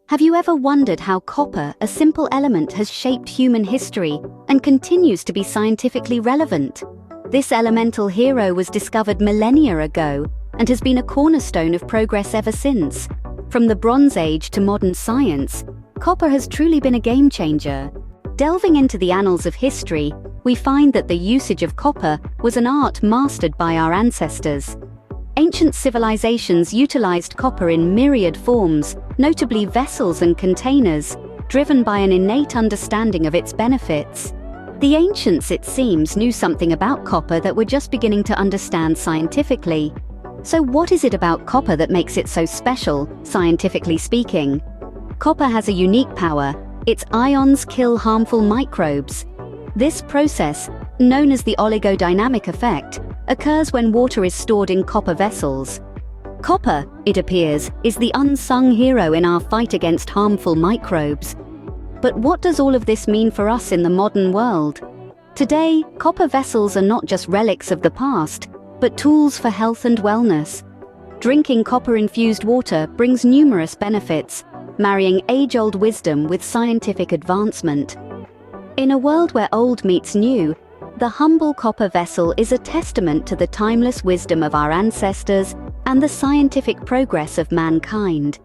Have you ever wondered how copper, a simple element, has shaped human history and continues to be scientifically relevant? This elemental hero was discovered millennia ago and has been a cornerstone of progress ever since. From the Bronze Age to modern science, copper has truly been a game changer. Delving into the annals of history, we find that the usage of copper was an art mastered by our ancestors. Ancient civilizations utilized copper in myriad forms, notably vessels and containers, driven by an innate understanding of its benefits. The ancients, it seems, knew something about copper that we're just beginning to understand scientifically. So what is it about copper that makes it so special, scientifically speaking? Copper has a unique power. Its ions kill harmful microbes. This process, known as the oligodynamic effect, occurs when water is stored in copper vessels. Copper, it appears, is the unsung hero in our fight against harmful microbes. But what does all of this mean for us in the modern world? Today, copper vessels are not just relics of the past, but tools for health and wellness. Drinking copper-infused water brings numerous benefits, marrying age-old wisdom with scientific advancement. In a world where old meets new, the humble copper vessel is a testament to the timeless wisdom of our ancestors and the scientific progress of mankind.